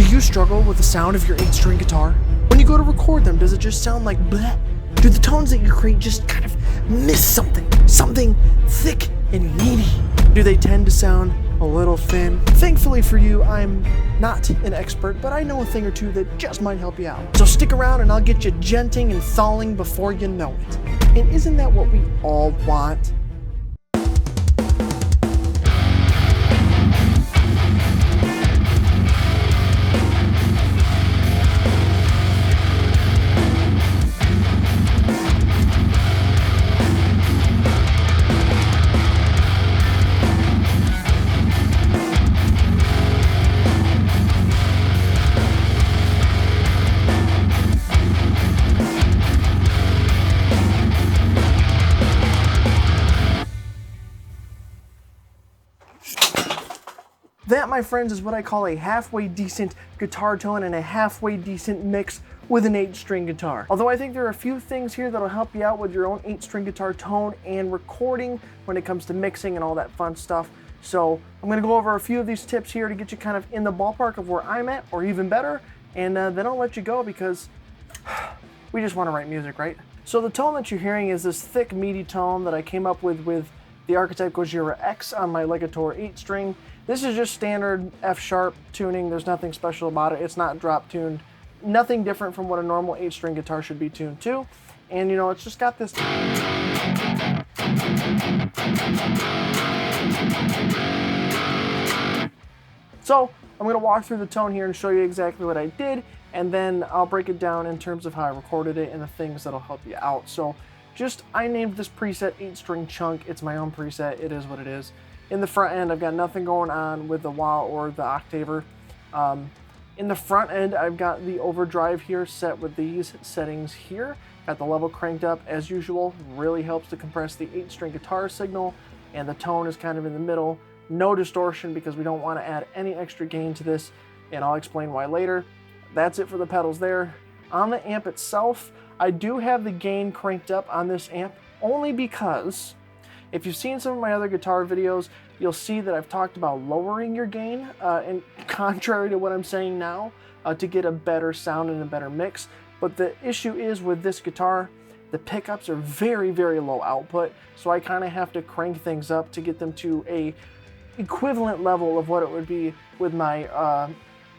Do you struggle with the sound of your 8-string guitar? When you go to record them, does it just sound like bleh? Do the tones that you create just kind of miss something? Something thick and meaty? Do they tend to sound a little thin? Thankfully for you, I'm not an expert, but I know a thing or two that just might help you out. So stick around and I'll get you djenting and thawing before you know it. And isn't that what we all want? That, my friends, is what I call a halfway decent guitar tone and a halfway decent mix with an 8-string guitar. Although I think there are a few things here that'll help you out with your own 8-string guitar tone and recording when it comes to mixing and all that fun stuff. So I'm gonna go over a few of these tips here to get you kind of in the ballpark of where I'm at, or even better, and then I'll let you go because we just wanna write music, right? So the tone that you're hearing is this thick, meaty tone that I came up with the Archetype Gojira X on my Ligator 8-string. This is just standard F-sharp tuning. There's nothing special about it. It's not drop tuned. Nothing different from what a normal 8-string guitar should be tuned to. And you know, it's just got this. So I'm gonna walk through the tone here and show you exactly what I did, and then I'll break it down in terms of how I recorded it and the things that'll help you out. So I named this preset 8-string chunk. It's my own preset. It is what it is. In the front end, I've got nothing going on with the wah or the octaver. In the front end, I've got the overdrive here set with these settings here. Got the level cranked up as usual. Really helps to compress the 8-string guitar signal, and the tone is kind of in the middle. No distortion because we don't want to add any extra gain to this, and I'll explain why later. That's it for the pedals there. On the amp itself, I do have the gain cranked up on this amp only because if you've seen some of my other guitar videos, you'll see that I've talked about lowering your gain, and contrary to what I'm saying now, to get a better sound and a better mix. But the issue is with this guitar, the pickups are very, very low output, so I kind of have to crank things up to get them to a equivalent level of what it would be with my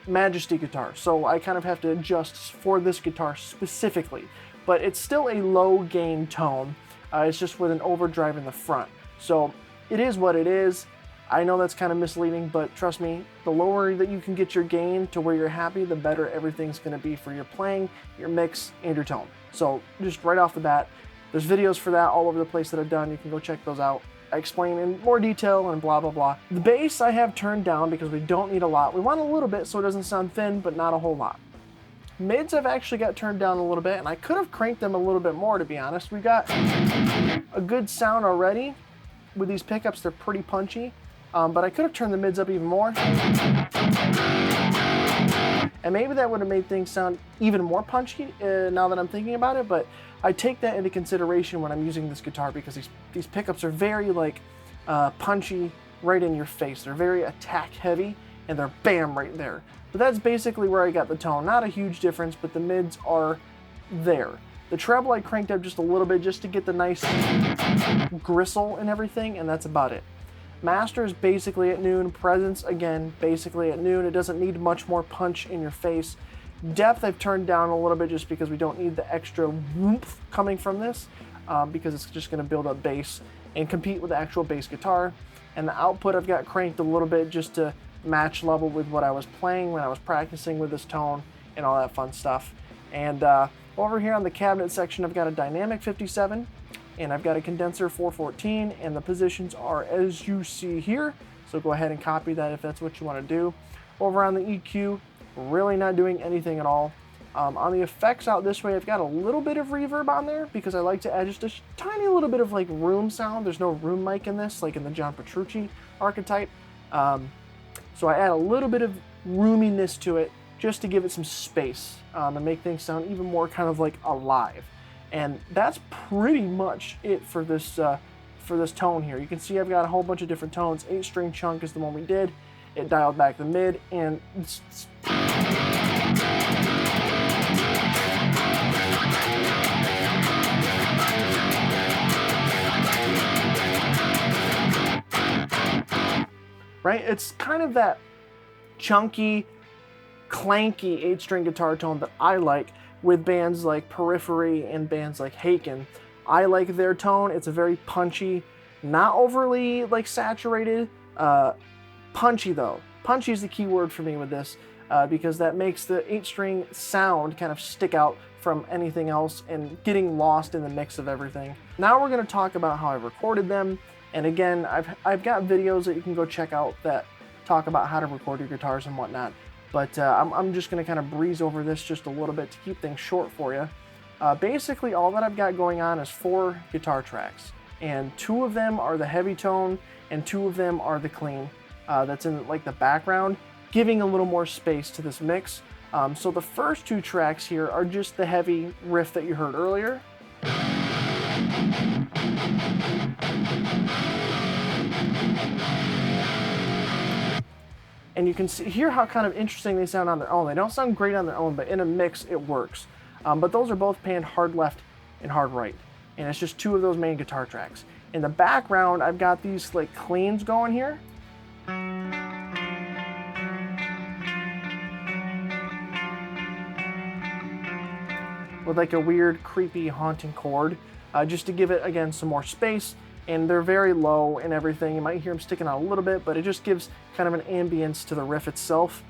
Majesty guitar. So I kind of have to adjust for this guitar specifically, but it's still a low gain tone. It's just with an overdrive in the front. So it is what it is. I know that's kind of misleading, but trust me, the lower that you can get your gain to where you're happy, the better everything's gonna be for your playing, your mix, and your tone. So just right off the bat, there's videos for that all over the place that I've done. You can go check those out. I explain in more detail and blah, blah, blah. The bass I have turned down because we don't need a lot. We want a little bit so it doesn't sound thin, but not a whole lot. Mids I've actually got turned down a little bit, and I could have cranked them a little bit more, to be honest. We got a good sound already with these pickups. They're pretty punchy, but I could have turned the mids up even more. And maybe that would have made things sound even more punchy now that I'm thinking about it, but I take that into consideration when I'm using this guitar because these pickups are very punchy, right in your face. They're very attack heavy, and they're bam right there. But that's basically where I got the tone. Not a huge difference, but the mids are there. The treble I cranked up just a little bit just to get the nice gristle and everything, and that's about it. Master is basically at noon. Presence, again, basically at noon. It doesn't need much more punch in your face. Depth I've turned down a little bit just because we don't need the extra whoomph coming from this, because it's just going to build up bass and compete with the actual bass guitar. And the output I've got cranked a little bit just to match level with what I was playing when I was practicing with this tone and all that fun stuff. And over here on the cabinet section, I've got a dynamic 57 and I've got a condenser 414, and the positions are as you see here. So go ahead and copy that if that's what you want to do. Over on the EQ, really not doing anything at all. On the effects out this way, I've got a little bit of reverb on there because I like to add just a tiny little bit of like room sound. There's no room mic in this, like in the John Petrucci Archetype. So I add a little bit of roominess to it just to give it some space and make things sound even more kind of like alive. And that's pretty much it for this tone here. You can see I've got a whole bunch of different tones. 8-string chunk is the one we did. It dialed back the mid, and right? It's kind of that chunky, clanky 8-string guitar tone that I like with bands like Periphery and bands like Haken. I like their tone. It's a very punchy, not overly like saturated, punchy though. Punchy is the key word for me with this, because that makes the 8-string sound kind of stick out from anything else and getting lost in the mix of everything. Now we're going to talk about how I recorded them. And again, I've got videos that you can go check out that talk about how to record your guitars and whatnot. But I'm just going to kind of breeze over this just a little bit to keep things short for you. Basically, all that I've got going on is 4 guitar tracks. And 2 of them are the heavy tone and 2 of them are the clean. That's in like the background, giving a little more space to this mix. So the first 2 tracks here are just the heavy riff that you heard earlier. And you can hear how kind of interesting they sound on their own. They don't sound great on their own, but in a mix, it works. But those are both panned hard left and hard right. And it's just 2 of those main guitar tracks. In the background, I've got these like cleans going here. With like a weird, creepy, haunting chord, just to give it, again, some more space. And they're very low and everything. You might hear them sticking out a little bit, but it just gives kind of an ambience to the riff itself.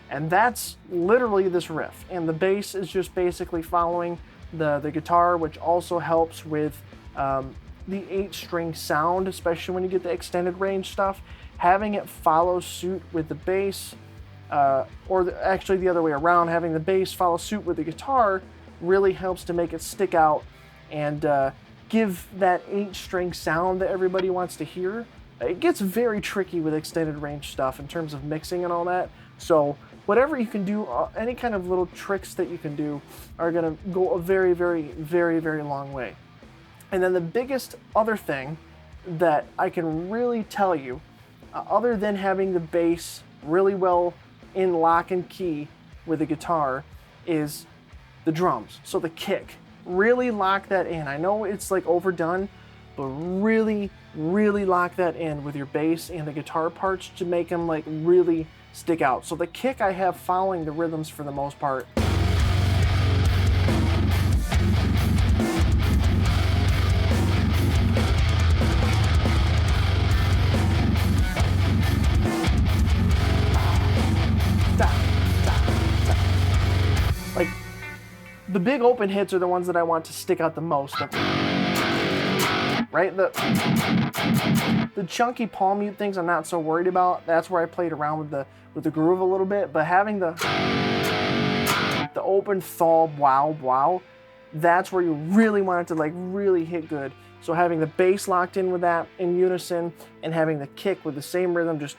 And that's literally this riff. And the bass is just basically following the guitar, which also helps with the 8-string sound, especially when you get the extended range stuff. Having it follow suit with the bass, actually the other way around, having the bass follow suit with the guitar really helps to make it stick out and give that 8-string sound that everybody wants to hear. It gets very tricky with extended range stuff in terms of mixing and all that. So whatever you can do, any kind of little tricks that you can do are gonna go a very, very, very, very long way. And then the biggest other thing that I can really tell you, other than having the bass really well in lock and key with the guitar, is the drums. So the kick. Really lock that in. I know it's like overdone, but really, really lock that in with your bass and the guitar parts to make them like really stick out. So the kick I have following the rhythms for the most part. Like, the big open hits are the ones that I want to stick out the most. Right? The chunky palm mute things I'm not so worried about. That's where I played around with the groove a little bit. But having the open thaw wow, that's where you really want it to like really hit good. So having the bass locked in with that in unison and having the kick with the same rhythm, just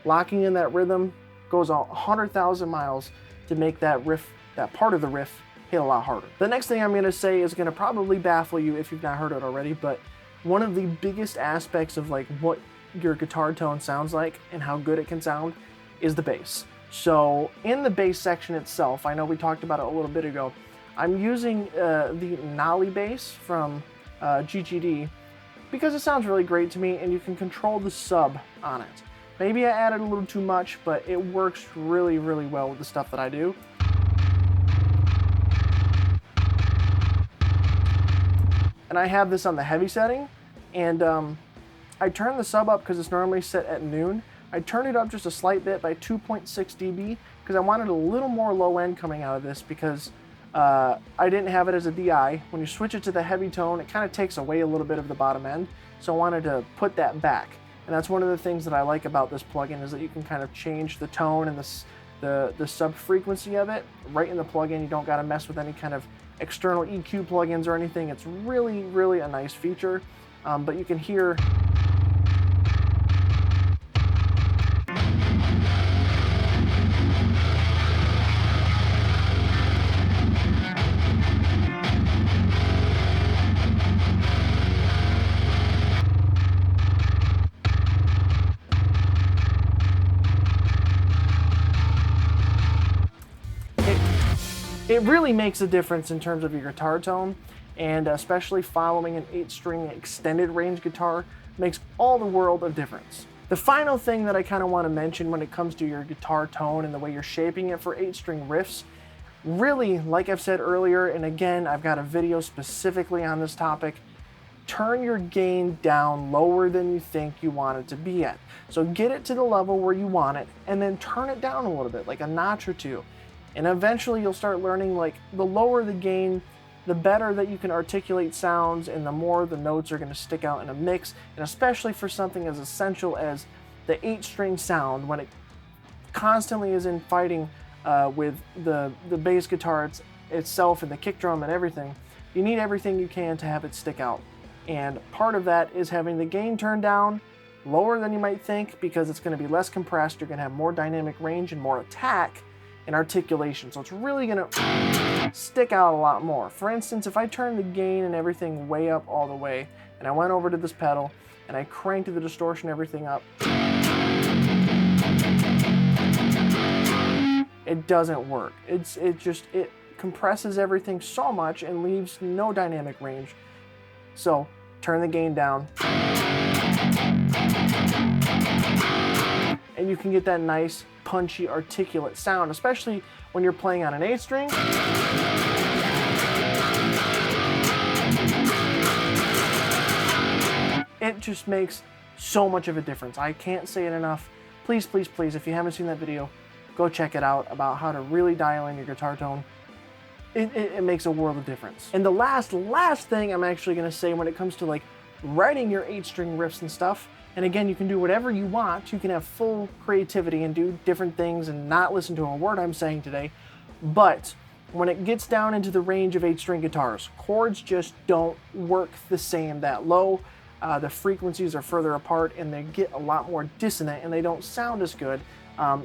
locking in that rhythm, goes 100,000 miles to make that riff, that part of the riff, hit a lot harder. The next thing I'm going to say is going to probably baffle you if you've not heard it already, but one of the biggest aspects of like what your guitar tone sounds like and how good it can sound is the bass. So in the bass section itself, I know we talked about it a little bit ago, I'm using the Nolly bass from GGD because it sounds really great to me and you can control the sub on it. Maybe I added a little too much, but it works really, really well with the stuff that I do. And I have this on the heavy setting, and I turn the sub up because it's normally set at noon. I turned it up just a slight bit by 2.6 dB because I wanted a little more low end coming out of this because I didn't have it as a DI. When you switch it to the heavy tone, it kind of takes away a little bit of the bottom end, so I wanted to put that back. And that's one of the things that I like about this plugin is that you can kind of change the tone and the sub frequency of it right in the plugin. You don't got to mess with any kind of external EQ plugins or anything. It's really, really a nice feature, but you can hear it really makes a difference in terms of your guitar tone, and especially following an 8-string extended range guitar makes all the world of difference. The final thing that I kind of want to mention when it comes to your guitar tone and the way you're shaping it for 8-string riffs, really, like I've said earlier, and again, I've got a video specifically on this topic, turn your gain down lower than you think you want it to be at. So get it to the level where you want it, and then turn it down a little bit, like a notch or two. And eventually you'll start learning, like, the lower the gain, the better that you can articulate sounds, and the more the notes are going to stick out in a mix, and especially for something as essential as the 8-string sound, when it constantly is in fighting with the bass guitar itself and the kick drum and everything, you need everything you can to have it stick out. And part of that is having the gain turned down lower than you might think, because it's going to be less compressed, you're going to have more dynamic range and more attack and articulation, so it's really going to stick out a lot more. For instance, if I turned the gain and everything way up all the way, and I went over to this pedal and I cranked the distortion everything up, it doesn't work. It compresses everything so much and leaves no dynamic range. So turn the gain down, and you can get that nice, punchy, articulate sound, especially when you're playing on an 8-string. It just makes so much of a difference. I can't say it enough. Please, please, please, if you haven't seen that video, go check it out about how to really dial in your guitar tone. It makes a world of difference. And the last thing I'm actually going to say when it comes to like writing your 8-string riffs and stuff, and again, you can do whatever you want. You can have full creativity and do different things and not listen to a word I'm saying today. But when it gets down into the range of 8-string guitars, chords just don't work the same that low. The frequencies are further apart and they get a lot more dissonant and they don't sound as good.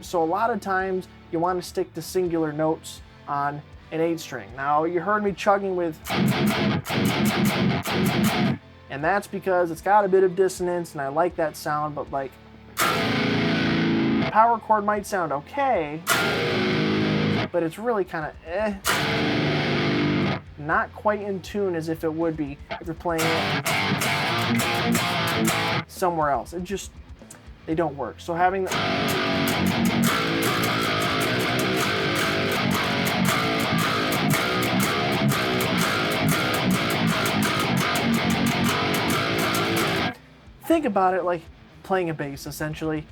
So a lot of times you want to stick to singular notes on an 8-string. Now, you heard me chugging with, and that's because it's got a bit of dissonance and I like that sound, but like, power chord might sound okay, but it's really kind of not quite in tune as if it would be if you're playing it somewhere else. They don't work. So having the think about it like playing a bass, essentially.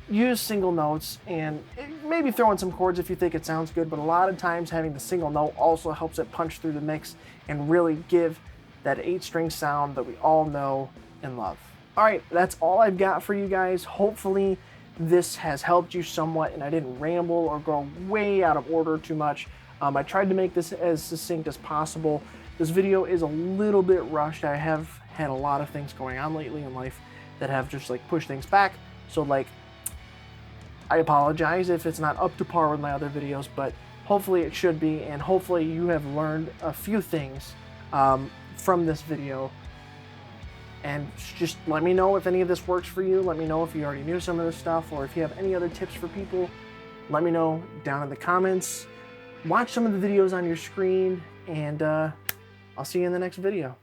Use single notes and maybe throw in some chords if you think it sounds good, but a lot of times having the single note also helps it punch through the mix and really give that 8-string sound that we all know and love. All right, that's all I've got for you guys. Hopefully this has helped you somewhat and I didn't ramble or go way out of order too much. I tried to make this as succinct as possible. This video is a little bit rushed. I have had a lot of things going on lately in life that have just like pushed things back. So like, I apologize if it's not up to par with my other videos, but hopefully it should be, and hopefully you have learned a few things from this video. And just let me know if any of this works for you. Let me know if you already knew some of this stuff, or if you have any other tips for people, let me know down in the comments. Watch some of the videos on your screen, and I'll see you in the next video.